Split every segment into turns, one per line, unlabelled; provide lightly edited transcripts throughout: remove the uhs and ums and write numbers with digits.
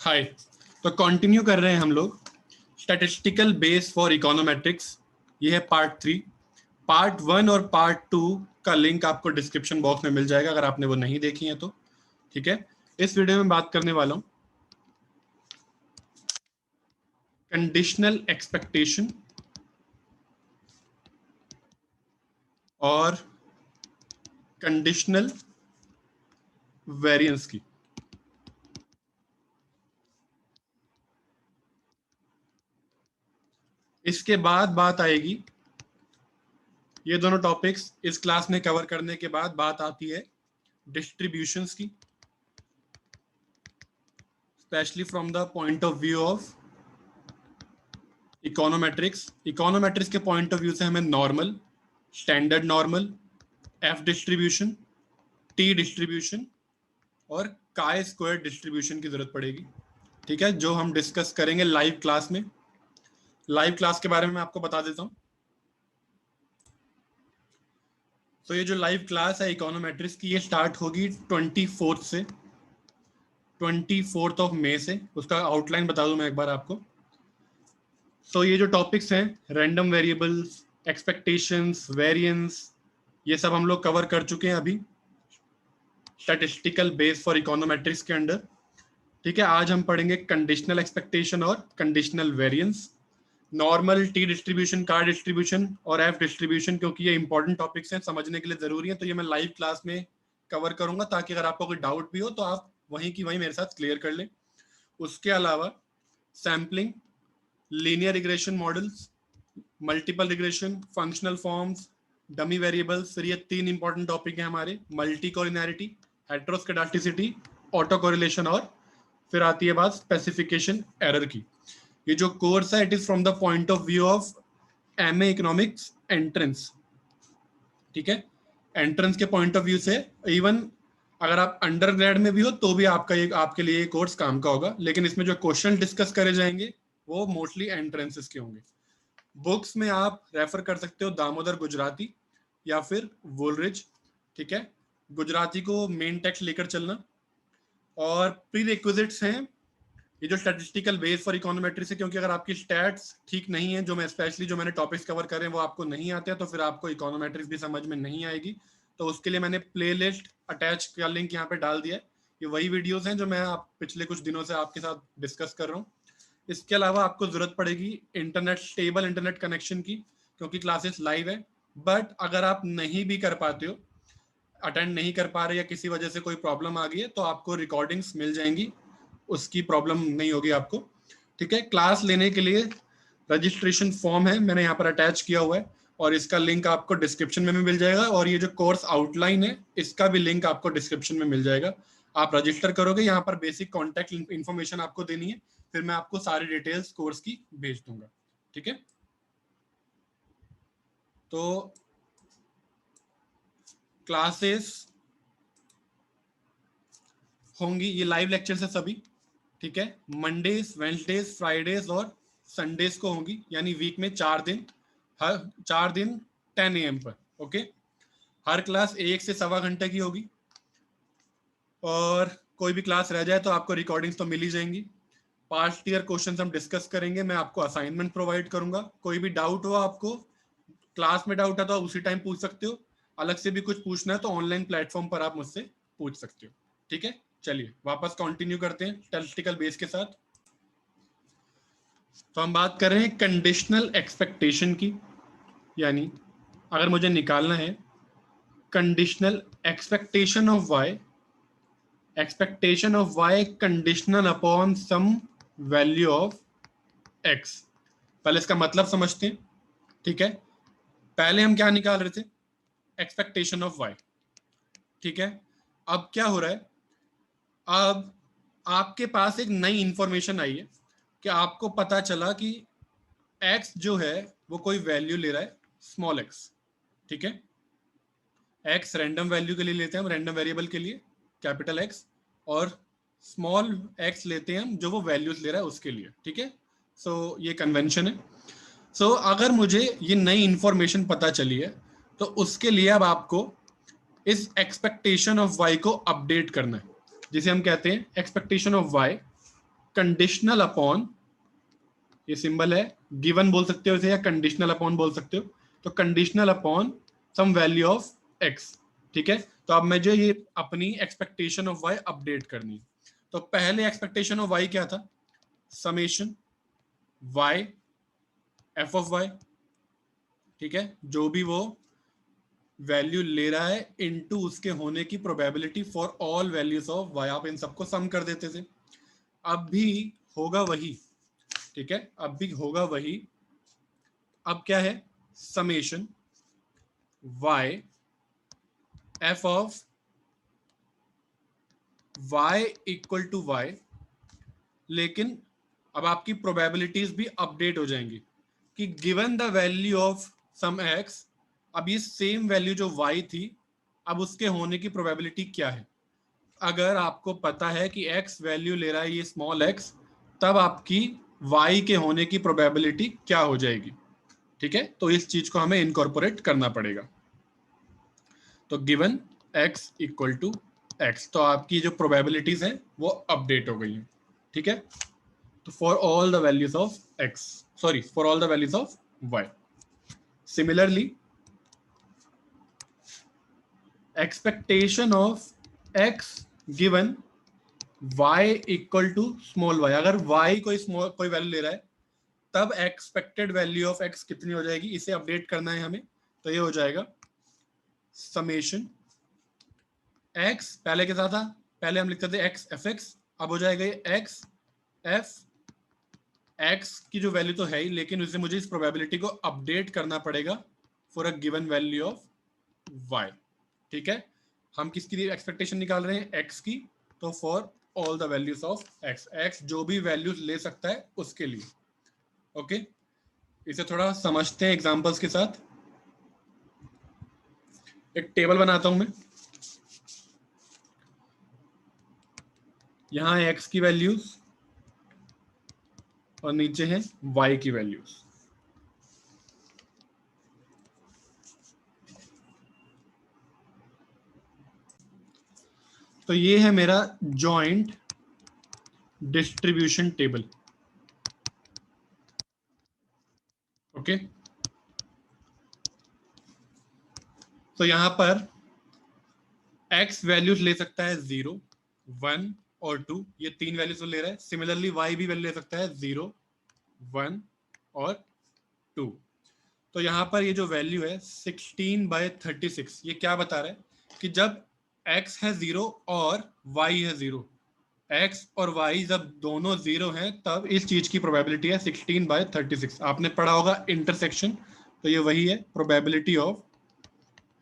हाय। तो कंटिन्यू कर रहे हैं हम लोग स्टैटिस्टिकल बेस फॉर इकोनोमेट्रिक्स। ये है पार्ट 3। पार्ट 1 और पार्ट 2 का लिंक आपको डिस्क्रिप्शन बॉक्स में मिल जाएगा अगर आपने वो नहीं देखी है तो। ठीक है, इस वीडियो में बात करने वाला हूँ कंडीशनल एक्सपेक्टेशन और कंडीशनल वेरिएंस की। इसके बाद बात आएगी, ये दोनों टॉपिक्स इस क्लास में कवर करने के बाद बात आती है डिस्ट्रीब्यूशंस की, specially from the point of view of econometrics. Econometrics के पॉइंट ऑफ व्यू से हमें normal, standard normal, F distribution, T distribution और काय स्क्वायर डिस्ट्रीब्यूशन की जरूरत पड़ेगी। ठीक है, जो हम डिस्कस करेंगे लाइव क्लास में। लाइव क्लास के बारे में मैं आपको बता देता हूं। तो ये जो लाइव क्लास है इकोनोमेट्रिक्स की, ये स्टार्ट होगी 24 से, 24 मई से। उसका आउटलाइन बता दूं मैं एक बार आपको। तो ये जो टॉपिक्स हैं, रैंडम वेरिएबल्स, एक्सपेक्टेशंस, वेरिएंस, ये सब हम लोग कवर कर चुके हैं अभी स्टैटिस्टिकल बेस फॉर इकोनोमेट्रिक्स के अंडर। ठीक है, आज हम पढ़ेंगे कंडीशनल एक्सपेक्टेशन और conditional variance, normal, T distribution, car distribution और एफ डिस्ट्रीब्यूशन, क्योंकि ये इंपॉर्टेंट टॉपिक्स हैं, समझने के लिए जरूरी है। तो ये मैं लाइव क्लास में कवर करूंगा ताकि अगर आपको कोई डाउट भी हो तो आप वहीं की वहीं मेरे साथ क्लियर कर लें। उसके अलावा sampling, linear regression models, multiple regression, functional forms, dummy variables, फिर ये 3 इंपॉर्टेंट टॉपिक हैं हमारे, मल्टी कोलिनैरिटी, हेट्रोस्केडास्टिसिटी, ऑटो कोरिलेशन और फिर आती है बात स्पेसिफिकेशन एरर की। ये जो कोर्स है it is from the point of view of MA economics entrance. ठीक है, एंट्रेंस के पॉइंट ऑफ व्यू से इवन अगर आप अंडर ग्रेड में भी हो तो भी आपके लिए ये कोर्स काम का होगा, लेकिन इसमें जो क्वेश्चन डिस्कस करे जाएंगे वो मोस्टली एंट्रेंसेस के होंगे। बुक्स में आप रेफर कर सकते हो दामोदर गुजराती या फिर वोलरिज। ठीक है, गुजराती को मेन टेक्स्ट लेकर चलना। और प्री रिक्विजिट्स हैं ये जो स्टैटिस्टिकल बेस फॉर इकोनोमेट्रिक्स है, क्योंकि अगर आपकी स्टैट्स ठीक नहीं है, जो मैं स्पेशली जो मैंने टॉपिक्स कवर करे हैं वो आपको नहीं आते हैं, तो फिर आपको इकोनोमेट्रिक्स भी समझ में नहीं आएगी। तो उसके लिए मैंने प्लेलिस्ट अटैच का लिंक यहाँ पे डाल दिया है। ये वही वीडियोस हैं जो मैं पिछले कुछ दिनों से आपके साथ डिस्कस कर रहा हूँ। इसके अलावा आपको जरूरत पड़ेगी इंटरनेट, स्टेबल इंटरनेट कनेक्शन की, क्योंकि क्लासेस लाइव है। बट अगर आप नहीं भी कर पाते हो, अटेंड नहीं कर पा रहे या किसी वजह से कोई प्रॉब्लम आ गई है, तो आपको रिकॉर्डिंग्स मिल जाएंगी, उसकी प्रॉब्लम नहीं होगी आपको। ठीक है, क्लास लेने के लिए रजिस्ट्रेशन फॉर्म है, मैंने यहाँ पर अटैच किया हुआ है और इसका लिंक आपको डिस्क्रिप्शन में भी मिल जाएगा। और ये जो कोर्स आउटलाइन है इसका भी लिंक आपको डिस्क्रिप्शन में मिल जाएगा। आप रजिस्टर करोगे, यहाँ पर बेसिक कॉन्टैक्ट इन्फॉर्मेशन आपको देनी है, फिर मैं आपको सारी डिटेल्स कोर्स की भेज दूंगा। ठीक है, तो क्लासेस होंगी, ये लाइव लेक्चर है सभी। ठीक है, मंडेज, वेंसडेज, फ्राइडेज और संडेज को होंगी, यानी वीक में 4 दिन, हर 4 दिन 10 AM पर। ओके, हर क्लास 1 से सवा घंटे की होगी और कोई भी क्लास रह जाए तो आपको रिकॉर्डिंग्स तो मिल ही जाएंगी। पास्ट ईयर क्वेश्चंस हम डिस्कस करेंगे, मैं आपको असाइनमेंट प्रोवाइड करूंगा। कोई भी डाउट हो आपको, क्लास में डाउट है तो उसी टाइम पूछ सकते हो, अलग से भी कुछ पूछना है तो ऑनलाइन प्लेटफॉर्म पर आप मुझसे पूछ सकते हो। ठीक है, चलिए वापस कंटिन्यू करते हैं स्टैटिस्टिकल बेस के साथ। तो हम बात कर रहे हैं कंडीशनल एक्सपेक्टेशन की, यानी अगर मुझे निकालना है conditional expectation of Y, expectation of Y conditional upon some value of X. पहले इसका मतलब समझते हैं। ठीक है, पहले हम क्या निकाल रहे थे, एक्सपेक्टेशन ऑफ वाई। ठीक है, अब क्या हो रहा है, अब आपके पास एक नई इंफॉर्मेशन आई है कि आपको पता चला कि x जो है वो कोई वैल्यू ले रहा है, स्मॉल x। ठीक है, x रैंडम वैल्यू के लिए लेते हैं हम, रैंडम वेरिएबल के लिए कैपिटल X, और स्मॉल x लेते हैं हम जो वो वैल्यूज ले रहा है उसके लिए। ठीक है, सो ये कन्वेंशन है। सो अगर मुझे ये नई इंफॉर्मेशन पता चली है तो उसके लिए अब आपको इस एक्सपेक्टेशन ऑफ y को अपडेट करना है, जिसे हम कहते हैं expectation of y conditional upon, ये सिंबल है, गिवन बोल सकते हो इसे या कंडीशनल अपॉन बोल सकते हो। तो conditional upon some value of X, ठीक है। तो अब मैं जो ये अपनी एक्सपेक्टेशन ऑफ वाई अपडेट करनी, तो पहले एक्सपेक्टेशन ऑफ वाई क्या था, summation Y F of Y, ठीक है, जो भी वो वैल्यू ले रहा है इनटू उसके होने की probability for all values of Y, आप इन सबको सम कर देते थे। अब भी होगा वही, ठीक है, अब भी होगा वही। अब क्या है, summation Y F of Y equal to Y, लेकिन अब आपकी प्रोबेबिलिटीज भी अपडेट हो जाएंगी कि given the value of some X, अब ये सेम वैल्यू जो y थी, अब उसके होने की प्रोबेबिलिटी क्या है। अगर आपको पता है कि x वैल्यू ले रहा है ये स्मॉल x, तब आपकी y के होने की प्रोबेबिलिटी क्या हो जाएगी, ठीक है। तो इस चीज को हमें इनकॉर्पोरेट करना पड़ेगा। तो given x equal to x, तो आपकी जो प्रोबेबिलिटीज हैं वो अपडेट हो गई हैं, ठीक है। तो for all the values of x, sorry for all the values of y, similarly expectation of x given y equal to small y, अगर y कोई वैल्यू ले रहा है, तब एक्सपेक्टेड वैल्यू ऑफ x कितनी हो जाएगी, इसे अपडेट करना है हमें। तो ये हो जाएगा समेशन x, पहले के साथ था, पहले हम लिखते थे x एफ एक्स, अब हो जाएगा ये x एफ x की जो वैल्यू तो है ही, लेकिन उसे मुझे इस प्रोबेबिलिटी को अपडेट करना पड़ेगा for a given value of y, ठीक है। हम किसकी एक्सपेक्टेशन निकाल रहे हैं, x की, तो for all the values of x, x जो भी वैल्यूज ले सकता है उसके लिए, ओके। इसे थोड़ा समझते हैं एग्जांपल्स के साथ। एक टेबल बनाता हूं मैं, यहां है x की वैल्यूज और नीचे है y की वैल्यूज। तो ये है मेरा जॉइंट डिस्ट्रीब्यूशन टेबल, ओके। तो यहां पर x वैल्यूज ले सकता है 0, 1 और 2, ये तीन वैल्यूज ले रहा है। सिमिलरली y भी वैल्यू ले सकता है 0, 1 और 2। तो यहाँ पर ये जो वैल्यू है 16/36, ये क्या बता रहा है कि जब x है 0 और y है 0, x और y जब दोनों 0 हैं, तब इस चीज की प्रोबेबिलिटी है 16/36। आपने पढ़ा होगा इंटरसेक्शन, तो ये वही है probability of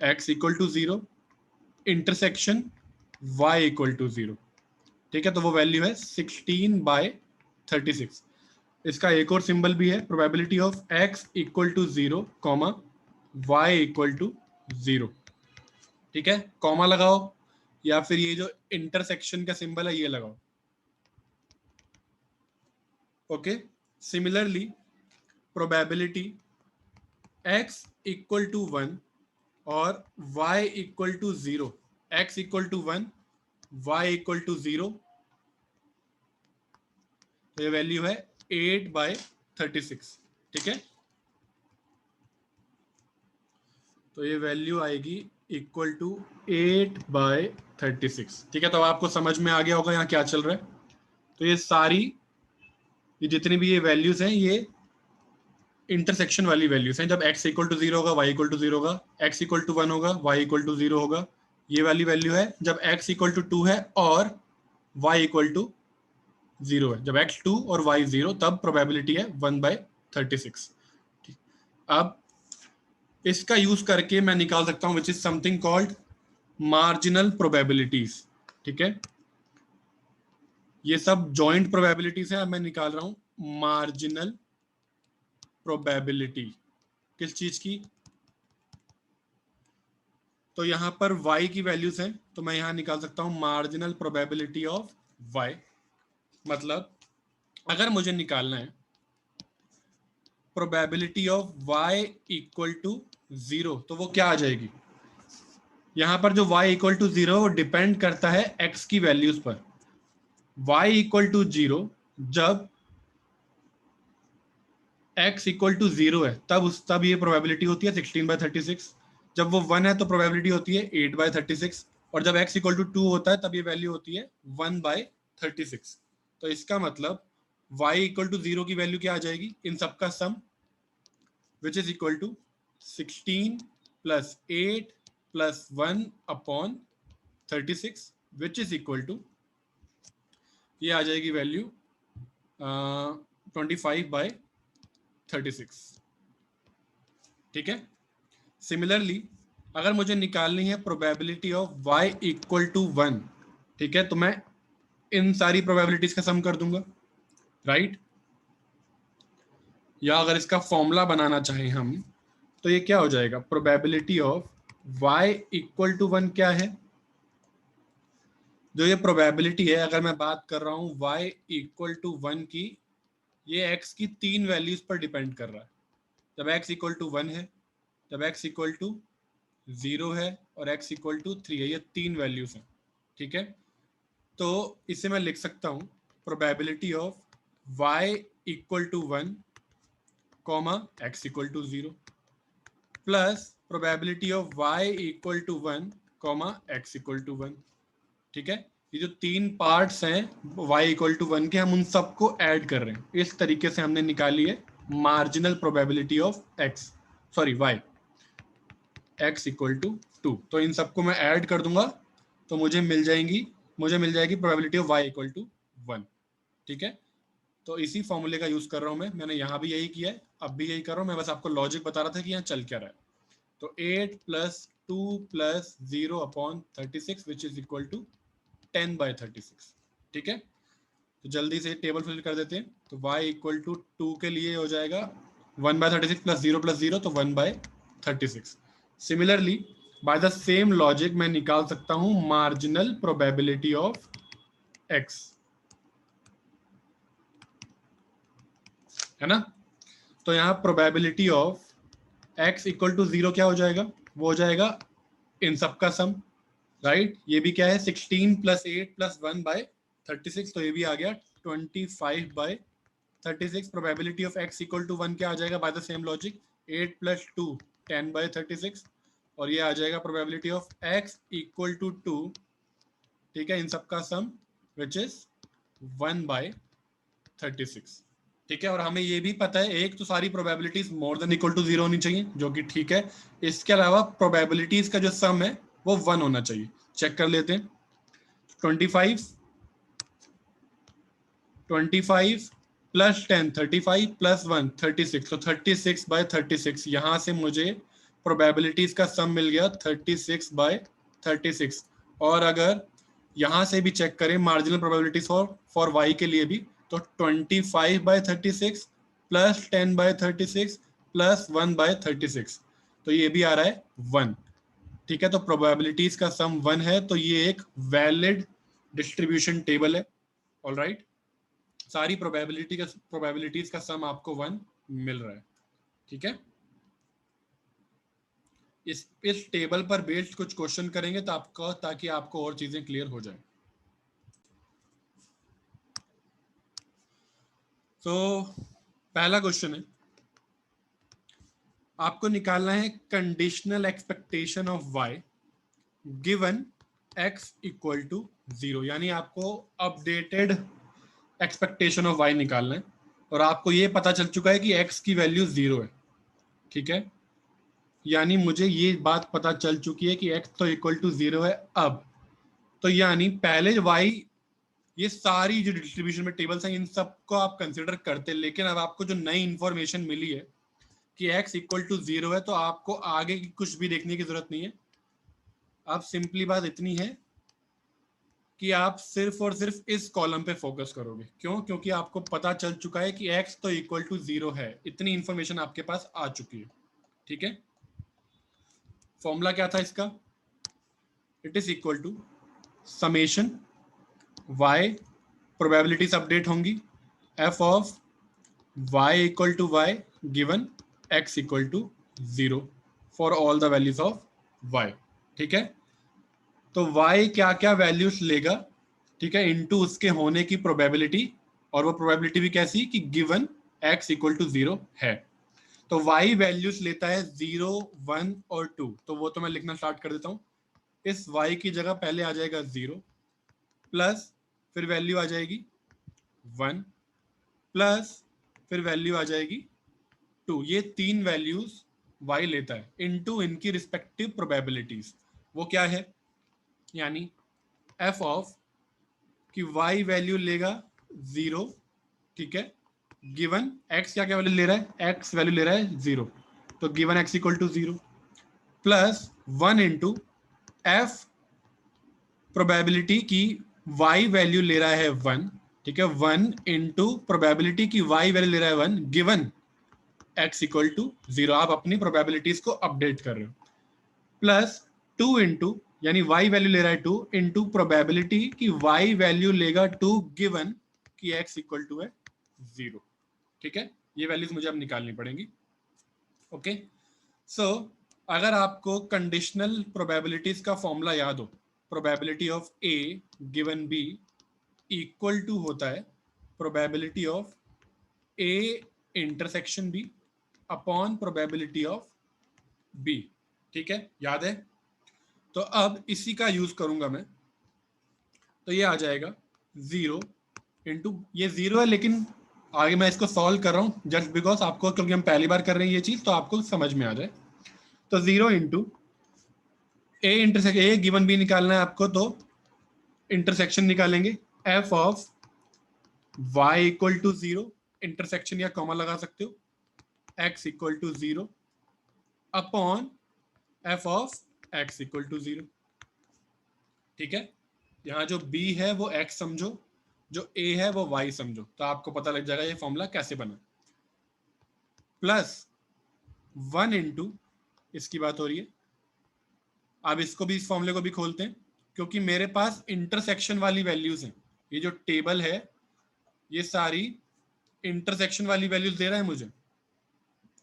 x equal to 0 intersection y equal to 0, ठीक है। तो वो वैल्यू है 16/36। इसका एक और सिंबल भी है, probability of x equal to 0 comma y equal to 0, ठीक है। कॉमा लगाओ या फिर ये जो इंटरसेक्शन का सिंबल है ये लगाओ, okay. Similarly probability x equal to 1 और y equal to 0, x equal to 1 y equal to 0, तो ये वैल्यू है 8/36, ठीक है। तो ये वैल्यू आएगी इक्वल टू 8/36, ठीक है। तो आपको समझ में आ गया होगा यहाँ क्या चल रहा है। तो ये सारी, ये जितनी भी ये वैल्यूज हैं, ये इंटरसेक्शन वाली वैल्यूज हैं। जब x इक्वल टू 0 होगा, y इक्वल टू 0 होगा, x इक्वल टू 1 होगा, y इक्वल टू 0 होगा, ये वाली वैल्यू है जब x इक्वल टू 2 है और y इक्वल टू 0 है। जब x 2 और y 0, तब प्रोबेबिलिटी है 1/36। अब इसका यूज करके मैं निकाल सकता हूं which is something called marginal probabilities, ठीक है। ये सब जॉइंट प्रोबेबिलिटीज है, अब मैं निकाल रहा हूं मार्जिनल प्रोबेबिलिटी, किस चीज की, तो यहां पर y की वैल्यूज हैं, तो मैं यहां निकाल सकता हूं मार्जिनल प्रोबेबिलिटी ऑफ y। मतलब अगर मुझे निकालना है probability of y equal to 0, तो वो क्या आ जाएगी, यहां पर जो y इक्वल टू 0 वो डिपेंड करता है x की वैल्यूज पर। y इक्वल टू 0 जब x इक्वल टू 0 है तब ये प्रोबेबिलिटी होती है 16/36। जब वो 1 है तो प्रोबेबिलिटी होती है 8/36। और जब x इक्वल टू 2 होता है तब ये वैल्यू होती है 1/36। तो इसका मतलब y इक्वल टू 0 की वैल्यू क्या आ जाएगी, इन सबका sum, which is equal to 16 plus 8 plus 1 upon 36, which is equal to, ये आ जाएगी वैल्यू 25/36। ठीक है। सिमिलरली अगर मुझे निकालनी है probability of y equal to 1, ठीक है, तो मैं इन सारी प्रोबेबिलिटीज का सम कर दूंगा, राइट। या अगर इसका फॉर्मूला बनाना चाहें हम तो ये क्या हो जाएगा, probability of y equal to 1 क्या है, जो ये प्रोबेबिलिटी है, अगर मैं बात कर रहा हूँ y इक्वल टू 1 की, ये x की 3 वैल्यूज पर डिपेंड कर रहा है। जब x इक्वल टू 1 है, जब x इक्वल टू 0 है और x इक्वल टू 3 है, ये 3 वैल्यूज हैं। ठीक है, तो इसे मैं लिख सकता हूँ probability of y equal to 1 comma x equal to 0 plus probability of y equal to 1 comma x equal to 1। ठीक है, ये जो 3 पार्ट्स हैं y इक्वल टू 1 के, हम उन सबको ऐड कर रहे हैं। इस तरीके से हमने निकाली है marginal probability of y x equal to 2। तो इन सबको मैं ऐड कर दूंगा तो मुझे मिल जाएगी probability of y equal to 1। ठीक है, तो इसी फॉर्मूले का यूज कर रहा हूं मैंने यहाँ भी यही किया है, अब भी यही कर रहा हूँ मैं, बस आपको लॉजिक बता रहा था कि यहाँ चल क्या रहा है। तो 8 plus 2 plus 0 upon 36 which is equal to 10/36। ठीक है, तो जल्दी से टेबल फिल कर देते हैं। तो y इक्वल टू 2 के लिए हो जाएगा 1/36 प्लस 0 तो 1/36। Similarly bye the same logic मैं निकाल सकता हूं मार्जिनल प्रोबेबिलिटी ऑफ x, है ना। तो यहाँ probability of x equal to 0 क्या हो जाएगा, वो हो जाएगा इन सब का सम, राइट। ये भी क्या है 16 प्लस 8 प्लस 1/36, तो ये भी आ गया 25/36। Probability of x equal to 1 क्या आ जाएगा by the same logic, 8 plus 2 10/36, और ये आ जाएगा probability of x equal to 2, ठीक है, इन सब का सम विच इज 1/36। ठीक है, और हमें ये भी पता है एक तो सारी probabilities more than equal to 0 होनी चाहिए, जो कि ठीक है। इसके अलावा प्रोबेबिलिटीज का जो सम है वो 1 होना चाहिए। चेक कर लेते हैं। 25 प्लस 10 35 प्लस 1 36, तो 36/36। यहां से मुझे प्रोबेबिलिटीज का सम मिल गया 36/36। और अगर यहां से भी चेक करें मार्जिनल प्रोबेबिलिटीज फॉर y के लिए भी, तो 25/36 प्लस 10/36 प्लस 1/36, तो ये भी आ रहा है 1। ठीक है, तो प्रोबेबिलिटीज का सम 1 है, तो ये एक वैलिड डिस्ट्रीब्यूशन टेबल है। ऑलराइट, सारी प्रोबेबिलिटीज का सम आपको 1 मिल रहा है। ठीक है, इस टेबल पर बेस्ड कुछ क्वेश्चन करेंगे तो आपको, ताकि आपको और चीजें क्लियर हो जाए। तो पहला क्वेश्चन है, आपको निकालना है conditional expectation of y given x equal to 0, यानी आपको अपडेटेड एक्सपेक्टेशन ऑफ y निकालना है, और आपको ये पता चल चुका है कि x की वैल्यू 0 है। ठीक है, यानी मुझे ये बात पता चल चुकी है कि x तो इक्वल टू 0 है। अब तो यानी पहले y, ये सारी जो डिस्ट्रीब्यूशन में टेबल्स हैं इन सबको आप कंसिडर करते, लेकिन अब आपको जो नई इंफॉर्मेशन मिली है कि x इक्वल टू 0 है, तो आपको आगे की कुछ भी देखने की जरूरत नहीं है। अब सिंपली बात इतनी है कि आप सिर्फ और सिर्फ इस कॉलम पे फोकस करोगे। क्यों? क्योंकि आपको पता चल चुका है कि x तो इक्वल टू 0 है, इतनी इंफॉर्मेशन आपके पास आ चुकी है। ठीक है, फॉर्मूला क्या था इसका, it is equal to summation y, probabilities update होंगी, f of y equal to y given x equal to 0 for all the values of y। ठीक है, तो y क्या क्या वैल्यूज लेगा, ठीक है, इनटू उसके होने की प्रोबेबिलिटी, और वो प्रोबेबिलिटी भी कैसी कि गिवन x इक्वल टू 0 है। तो y वैल्यूज लेता है 0, 1 और 2। तो वो तो मैं लिखना स्टार्ट कर देता हूँ। इस y की जगह पहले आ जाएगा 0 प्लस फिर वैल्यू आ जाएगी 1 प्लस फिर वैल्यू आ जाएगी 2। ये 3 वैल्यूज y लेता है इनटू इनकी रिस्पेक्टिव प्रोबेबिलिटीज। वो क्या है, यानी f ऑफ कि y वैल्यू लेगा 0, ठीक है, गिवन x क्या क्या वैल्यू ले रहा है, x वैल्यू ले रहा है 0, तो given x equal to 0 plus 1 into f probability की y वैल्यू ले रहा है 1, ठीक है, 1 इंटू प्रोबेबिलिटी की y वैल्यू ले रहा है 1 गिवन x इक्वल टू 0। आप अपनी प्रोबेबिलिटीज को अपडेट कर रहे हो, प्लस 2 इंटू यानी y वैल्यू ले रहा है 2 इंटू प्रोबेबिलिटी की y वैल्यू लेगा 2 गिवन कि x इक्वल टू है 0। ठीक है, ये वैल्यूज मुझे अब निकालनी पड़ेंगी। ओके, सो अगर आपको कंडीशनल प्रोबेबिलिटीज का फॉर्मूला याद हो, probability of a given b equal to होता है probability of a intersection b upon probability of b। ठीक है, याद है? तो अब इसी का यूज करूंगा मैं, तो ये आ जाएगा 0 इंटू, ये 0 है लेकिन आगे मैं इसको सॉल्व कर रहा हूँ जस्ट बिकॉज आपको, क्योंकि हम पहली बार कर रहे हैं ये चीज तो आपको समझ में आ जाए। तो 0 into A intersection, A given B निकालना है आपको, तो इंटरसेक्शन निकालेंगे F of y equal to 0, intersection या कॉमा लगा सकते हो, x equal to 0 upon F of x equal to 0। ठीक है, यहाँ जो b है वो x समझो, जो a है वो y समझो, तो आपको पता लग जाएगा ये फॉर्मूला कैसे बना। प्लस 1 इंटू, इसकी बात हो रही है, अब इसको भी, इस फॉर्मूले को भी खोलते हैं, क्योंकि मेरे पास इंटरसेक्शन वाली वैल्यूज हैं। ये जो टेबल है ये सारी इंटरसेक्शन वाली वैल्यूज दे रहा है मुझे,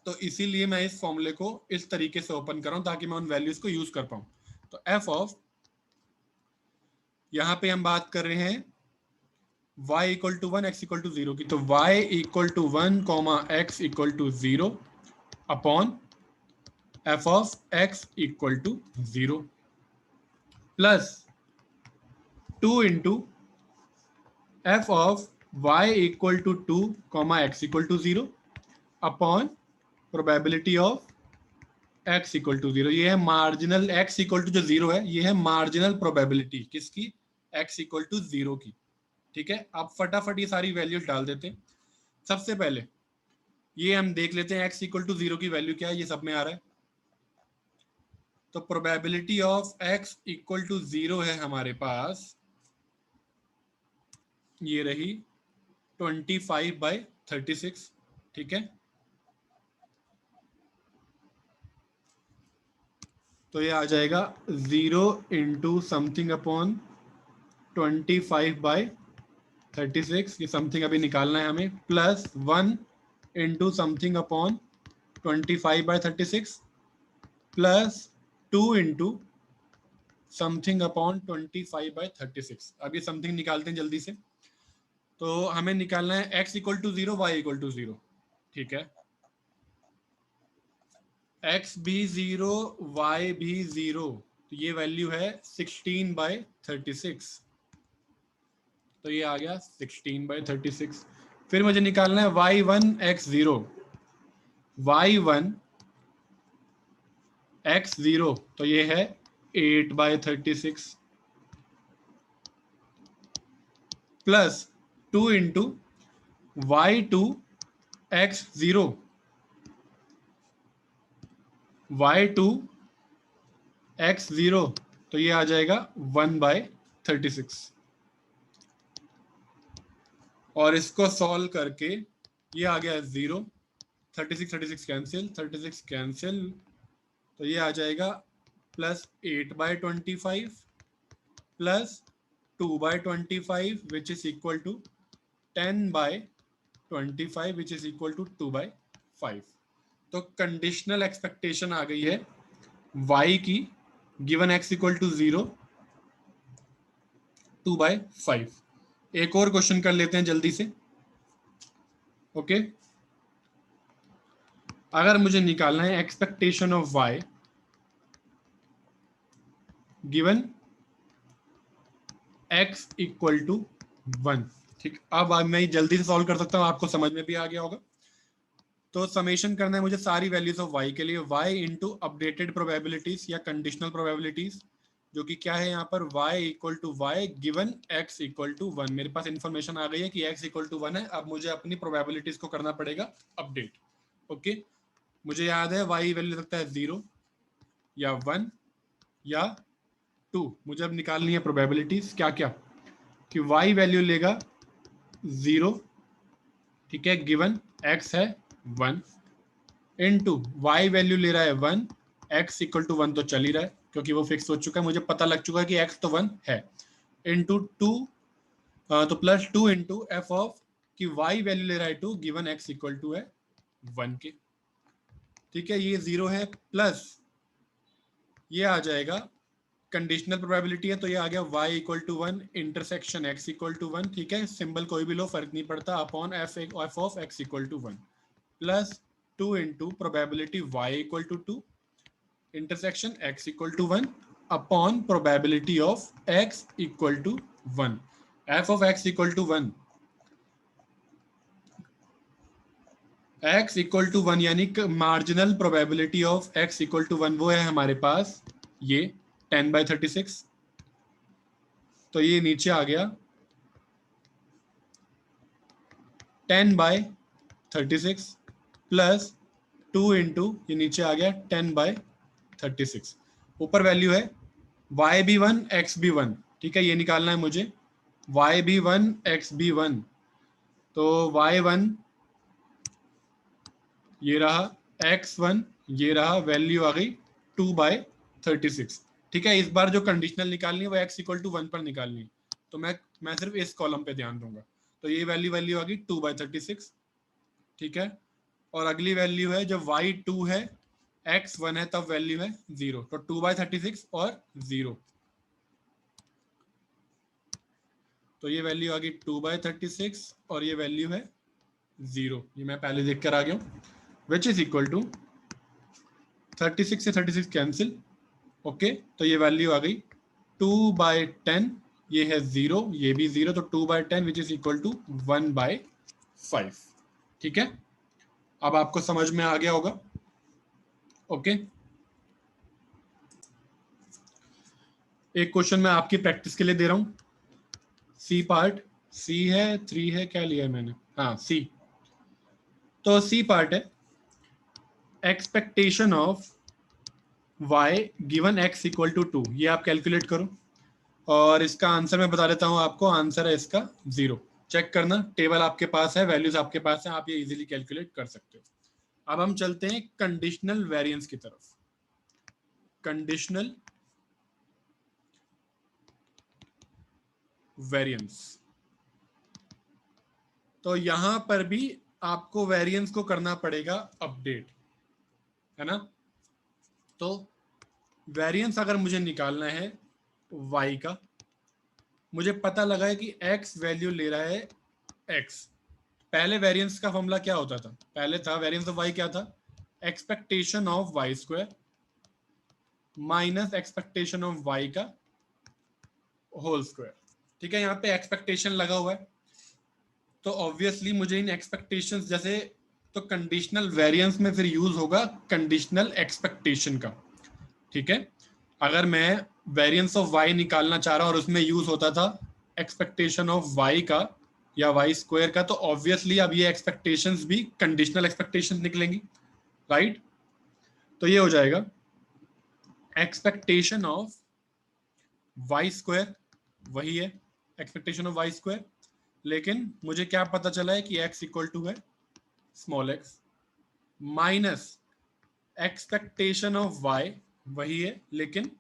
तो इसीलिए मैं इस फॉर्मूले को इस तरीके से ओपन कर रहा हूं ताकि मैं उन वैल्यूज को यूज कर पाऊं। तो एफ ऑफ, यहां पे हम बात कर रहे हैं y equal to 1 x equal to 0 की, तो y equal to 1 comma x equal to 0 upon F of x equal to 0 plus 2 into F of y equal to 2 comma x equal to 0 upon probability of x equal to 0। ये है marginal, x equal to जो 0 है ये है marginal probability किसकी, x equal to 0 की। ठीक है, आप फटाफट ये सारी वैल्यूज डाल देते हैं। सबसे पहले ये हम देख लेते हैं x इक्वल टू 0 की वैल्यू क्या है, ये सब में आ रहा है। तो probability of x equal to 0 है हमारे पास, ये रही 25/36। ठीक है, तो ये आ जाएगा 0 इंटू समथिंग अपॉन 25/36, ये समथिंग अभी निकालना है हमें, plus 1 into something upon 25/36 plus 2 into something upon 25/36। अब ये समथिंग निकालते हैं जल्दी से। तो हमें निकालना है x equal to 0, y equal to 0। ठीक है, x भी 0 y भी 0, तो ये वैल्यू है 16/36। तो ये आ गया 16/36। फिर मुझे निकालना है y1 x0, y1 x0, तो ये है 8/36 plus 2 into y2 x0, y2 x0, तो ये आ जाएगा 1/36। और इसको सॉल्व करके ये आ गया 0, 36 कैंसिल, 36 कैंसिल, तो ये आ जाएगा plus 8/25 plus 2/25 which is equal to 10/25 which is equal to 2/5। तो कंडीशनल एक्सपेक्टेशन आ गई है y की, गिवन x इक्वल टू 0, 2/5। एक और क्वेश्चन कर लेते हैं जल्दी से। ओके। अगर मुझे निकालना है expectation of Y given X equal to 1, ठीक। अब मैं जल्दी से सॉल्व कर सकता हूं, आपको समझ में भी आ गया होगा। तो समेशन करना है मुझे सारी वैल्यूज ऑफ y के लिए, y इंटू अपडेटेड प्रोबेबिलिटीज या कंडीशनल प्रोबेबिलिटीज, जो कि क्या है यहाँ पर y equal to Y given x equal to 1। मेरे पास इंफॉर्मेशन आ गई है कि x इक्वल टू 1 है। अब मुझे अपनी प्रोबेबिलिटीज को करना पड़ेगा अपडेट। ओके, मुझे याद है y वैल्यू लगता है 0 या 1 या 2। मुझे अब निकालनी है प्रोबेबिलिटीज क्या क्या, कि y वैल्यू लेगा 0, ठीक है, गिवन x है 1, इनटू y वैल्यू ले रहा है 1, x इक्वल टू 1 तो चल ही रहा है क्योंकि वो फिक्स हो चुका है, मुझे पता लग चुका है कि x तो 1 है, इनटू 2, तो प्लस 2 इंटू एफ ऑफ कि y वैल्यू ले रहा है 2 गिवन x इक्वल टू है 1 के, ठीक है। ये 0 है, प्लस ये आ जाएगा कंडीशनल प्रोबेबिलिटी है, तो ये आ गया y equal to 1 intersection x equal to 1, ठीक है, सिंबल कोई भी लो फर्क नहीं पड़ता, upon F of x equal to 1, plus 2 into probability y equal to 2 intersection x equal to 1 upon probability of x equal to 1, F of x equal to 1, x equal to 1 यानी marginal probability of x equal to 1 वो है हमारे पास ये 10/36, तो ये नीचे आ गया 10/36 plus 2 into ये नीचे आ गया 10/36, ऊपर वैल्यू है y भी 1 x भी 1, ठीक है, ये निकालना है मुझे y भी 1 x भी 1, तो y1 ये रहा, x1 ये रहा, वैल्यू आ गई 2/36, ठीक है। इस बार जो कंडीशनल निकालनी है वो x इक्वल टू 1 पर निकालनी है, तो मैं सिर्फ इस कॉलम पे ध्यान दूंगा, तो ये वैल्यू आ गई 2/36, ठीक है। और अगली वैल्यू है जब y2 है x1 है तब वैल्यू है 0, तो 2/36 और 0, तो ये वैल्यू आ गई 2/36 और ये वैल्यू है 0, ये मैं पहले देख कर आ गया हूँ, विच इज इक्वल टू 36 से 36 कैंसिल, ओके, तो ये वैल्यू आ गई 2/10, ये है 0, ये भी 0, तो 2/10 विच इज इक्वल टू 1/5, ठीक है। अब आपको समझ में आ गया होगा, ओके। एक क्वेश्चन मैं आपकी प्रैक्टिस के लिए दे रहा हूं, सी पार्ट, सी है 3 है, क्या लिया है मैंने, हाँ सी, तो सी पार्ट है expectation of y given x equal to 2, ये आप कैलकुलेट करो, और इसका आंसर मैं बता देता हूं आपको, आंसर है इसका 0, चेक करना, टेबल आपके पास है, वैल्यूज आपके पास है, आप ये इजीली कैलकुलेट कर सकते हो। अब हम चलते हैं कंडीशनल वेरिएंस की तरफ, कंडीशनल वेरिएंस, तो यहां पर भी आपको वेरिएंस को करना पड़ेगा अपडेट, है ना। तो वेरिएंस अगर मुझे निकालना है y का, मुझे पता लगा है कि x वैल्यू ले रहा है x, पहले वेरिएंस का फॉर्मूला क्या होता था, पहले था वेरिएंस ऑफ y क्या था, expectation of y square minus expectation of y का होल स्क्वायर, ठीक है। यहाँ पे एक्सपेक्टेशन लगा हुआ है, तो ऑब्वियसली मुझे इन एक्सपेक्टेशंस जैसे, तो कंडीशनल वेरिएंस में फिर यूज होगा कंडीशनल एक्सपेक्टेशन का, ठीक है। अगर मैं वेरिएंस ऑफ y निकालना चाह रहा हूं और उसमें यूज होता था एक्सपेक्टेशन ऑफ y का या y स्क्वायर का, तो ऑब्वियसली अब ये एक्सपेक्टेशंस भी कंडीशनल एक्सपेक्टेशंस निकलेंगी, राइट। तो ये हो जाएगा एक्सपेक्टेशन ऑफ y स्क्वायर, वही है एक्सपेक्टेशन ऑफ y स्क्वायर, लेकिन मुझे क्या पता चला है कि x इक्वल टू है small x, minus expectation of y, वही है, लेकिन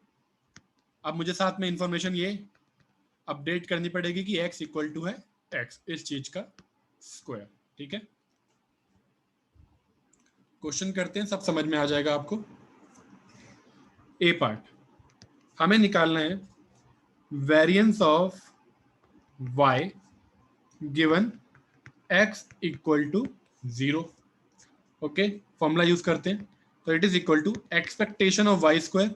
अब मुझे साथ में इंफॉर्मेशन ये अपडेट करनी पड़ेगी कि x इक्वल टू है x, इस चीज का स्क्वायर, ठीक है। क्वेश्चन करते हैं, सब समझ में आ जाएगा आपको। ए पार्ट, हमें निकालना है variance of y given x equal to 0। Okay, formula use करते हैं। तो it is equal to expectation of Y square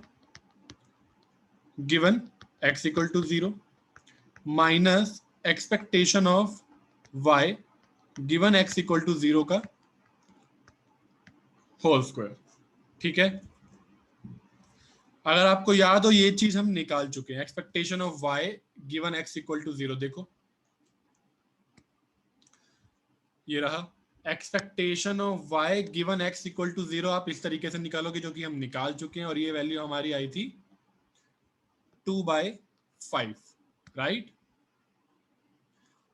given x equal to 0 minus expectation of y given x equal to 0 का whole square. ठीक है, अगर आपको याद हो ये चीज हम निकाल चुके हैं, expectation of y given x equal to 0। देखो ये रहा expectation of y given x equal to 0। आप इस तरीके से निकालोगे, जो कि हम निकाल चुके हैं, और ये वैल्यू हमारी आई थी 2/5, राइट।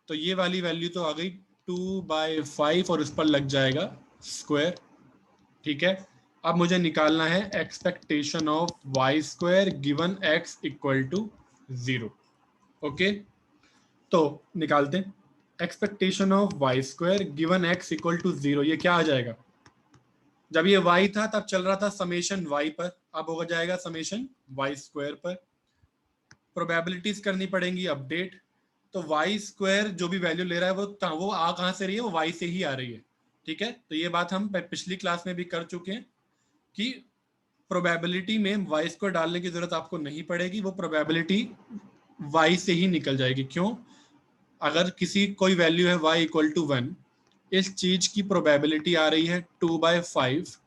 तो ये वाली वैल्यू तो आ गई 2/5 और उस पर लग जाएगा स्क्वायर। ठीक है, अब मुझे निकालना है expectation of Y square given X equal to 0। Okay, तो निकालते हैं expectation of Y square given X equal to 0। ये क्या आ जाएगा, जब ये y था तब चल रहा था समेशन y पर, अब हो जाएगा समेशन वाई स्क्वायर पर। प्रोबेबिलिटीज करनी पड़ेंगी अपडेट। तो वाई स्क्वायर जो भी वैल्यू ले रहा है वो आ कहाँ से रही है, वो वाई से ही आ रही है। ठीक है, तो ये बात हम पिछली क्लास में भी कर चुके हैं कि प्रोबेबिलिटी में वाई स्क्वायर डालने की जरूरत आपको नहीं पड़ेगी, वो प्रोबेबिलिटी वाई से ही निकल जाएगी। क्यों, अगर किसी कोई वैल्यू है y इक्वल टू 1, इस चीज की प्रोबेबिलिटी आ रही है 2/5।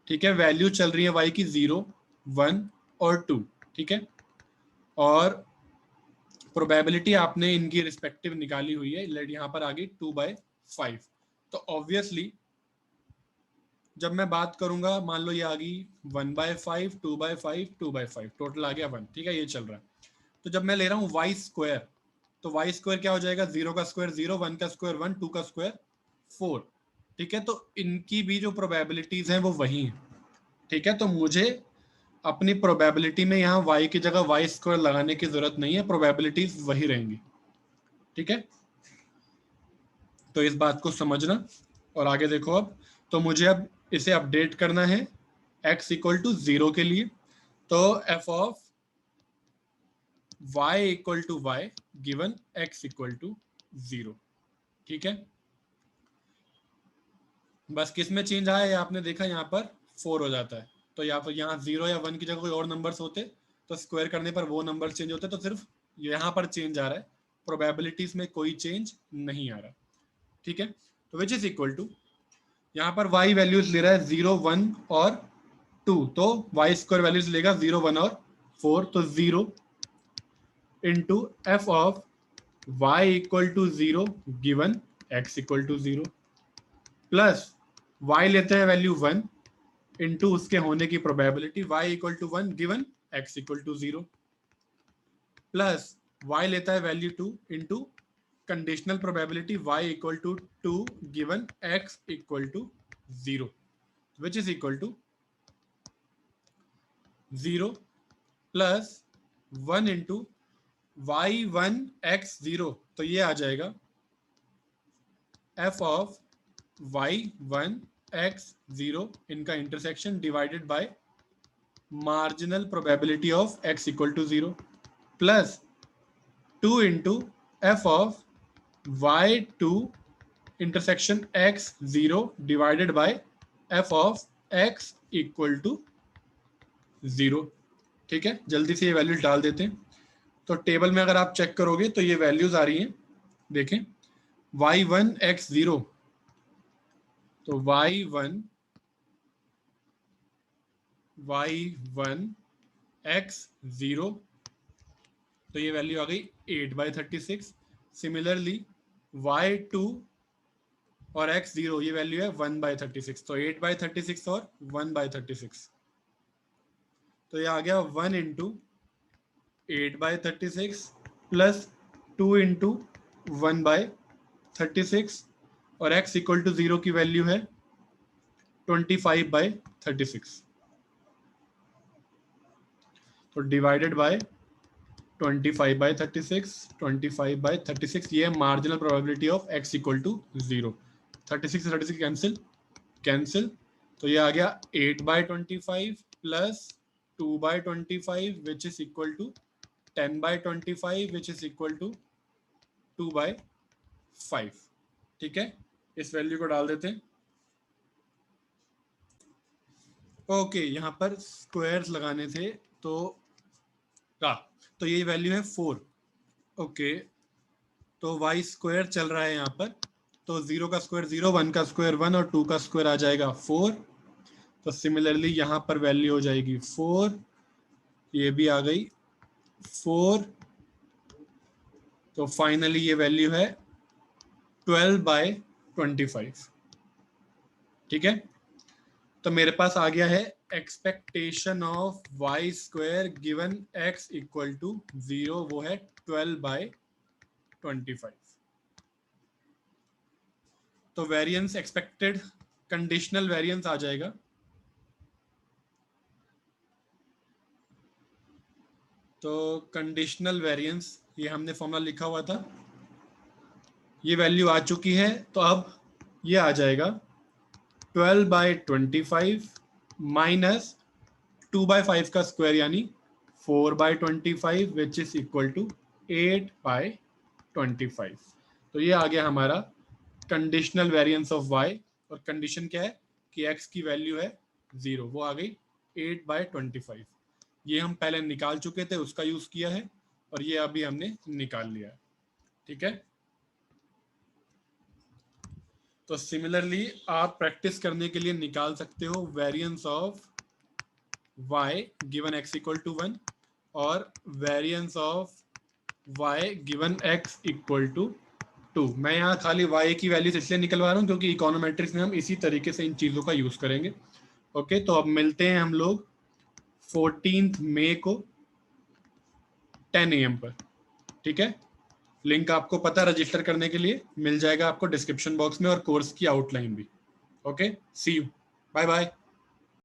ठीक है, वैल्यू चल रही है y की 0, 1 और 2। ठीक है, और प्रोबेबिलिटी आपने इनकी रिस्पेक्टिव निकाली हुई है, यहाँ पर आ गई 2/5। तो ऑब्वियसली जब मैं बात करूंगा, मान लो ये आ गई 1/5, 2/5, 2/5, टोटल आ गया 1। ठीक है, ये चल रहा है। तो जब मैं ले रहा हूँ वाई स्क्वायर, तो वाई स्क्वायर क्या हो जाएगा, 0 का स्क्वायर 0, 1 का स्क्वायर 1, 2 का स्क्वायर 4। ठीक है, तो इनकी भी जो प्रोबेबिलिटीज हैं वो वही हैं। ठीक है, तो मुझे अपनी प्रोबेबिलिटी में यहाँ y की जगह वाई स्क्वायर लगाने की जरूरत नहीं है, प्रोबेबिलिटीज वही रहेंगी। ठीक है, तो इस बात को समझना और आगे देखो। अब तो मुझे अब इसे अपडेट करना है x इक्वल टू 0 के लिए। तो f of y equal to Y given x equal to 0। ठीक है, बस किस में चेंज आया है आपने देखा, यहाँ पर 4 हो जाता है। तो यहाँ पर 0 या 1 की जगह कोई और नंबर्स होते तो स्क्वायर करने पर वो नंबर चेंज होते, तो सिर्फ यहाँ पर चेंज आ रहा है, प्रोबेबिलिटीज में कोई चेंज नहीं आ रहा। ठीक है, तो विच इज इक्वल टू, यहाँ पर y वैल्यूज ले रहा है 0, 1 और 2, तो y स्क्वायर वैल्यूज लेगा 0, 1 और 4। तो 0 into F of y equal to 0 given x equal to 0 plus y लेते हैं वैल्यू 1 इंटू उसके होने की probability y equal to 1 given x equal to 0 plus y लेता है value 2 into conditional probability y equal to 2 given x equal to 0 which is equal to 0 plus 1 into y1 x 0। तो ये आ जाएगा f of y1 x 0 इनका intersection divided by marginal probability of x equal to 0 plus 2 into F of y2 intersection x 0 divided by F of x equal to 0। ठीक है, जल्दी से ये वैल्यूज डाल देते हैं। तो टेबल में अगर आप चेक करोगे तो ये वैल्यूज आ रही हैं, देखें y1 x 0, तो y1 x 0, तो ये वैल्यू आ गई 8/36। सिमिलरली y2 और x 0 ये वैल्यू है 1/36, तो 8/36 और 1/36। तो ये आ गया 1 इंटू 8/36 प्लस 2 इंटू 1/36 और x इक्वल टू 0 की वैल्यू है 25/36। तो डिवाइडेड बाय 25/36, 25/36, ये marginal probability of x equal to 0। 36 से 36 कैंसिल कैंसिल, तो ये आ गया 8/25 plus 2/25 which is equal to 10/25 which is equal to 2/5। ठीक है, इस वैल्यू को डाल देते हैं। ओके, यहाँ पर स्क्वायर्स लगाने थे तो तो ये वैल्यू है 4। ओके, तो वाई स्क्वायर चल रहा है यहाँ पर, तो 0 का स्क्वायर 0, 1 का स्क्वायर 1 और 2 का स्क्वायर आ जाएगा 4। तो सिमिलरली यहाँ पर वैल्यू हो जाएगी 4, ये भी आ गई 4। तो फाइनली ये वैल्यू है 12/25। ठीक है, तो मेरे पास आ गया है expectation of Y square given X equal to 0, वो है 12/25। तो वेरिएंस एक्सपेक्टेड कंडीशनल वेरिएंस आ जाएगा। तो कंडीशनल वेरिएंस, ये हमने फॉर्मूला लिखा हुआ था, ये वैल्यू आ चुकी है। तो अब ये आ जाएगा 12/25 माइनस 2/5 का स्क्वायर यानी 4/25 विच इज इक्वल टू 8/25। तो ये आ गया हमारा कंडीशनल वेरिएंस ऑफ y, और कंडीशन क्या है कि x की वैल्यू है 0, वो आ गई 8/25। ये हम पहले निकाल चुके थे, उसका यूज किया है, और ये अभी हमने निकाल लिया है। ठीक है, तो सिमिलरली आप प्रैक्टिस करने के लिए निकाल सकते हो variance of y given x equal to 1 और variance of y given x equal to 2। मैं यहाँ खाली y की वैल्यूज इसलिए निकलवा रहा हूँ क्योंकि इकोनोमेट्रिक्स में हम इसी तरीके से इन चीज़ों का यूज़ करेंगे। ओके, तो अब मिलते हैं हम लोग 14 मई को 10 AM पर। ठीक है, लिंक आपको पता रजिस्टर करने के लिए मिल जाएगा आपको डिस्क्रिप्शन बॉक्स में, और कोर्स की आउटलाइन भी। Okay, see you, bye bye.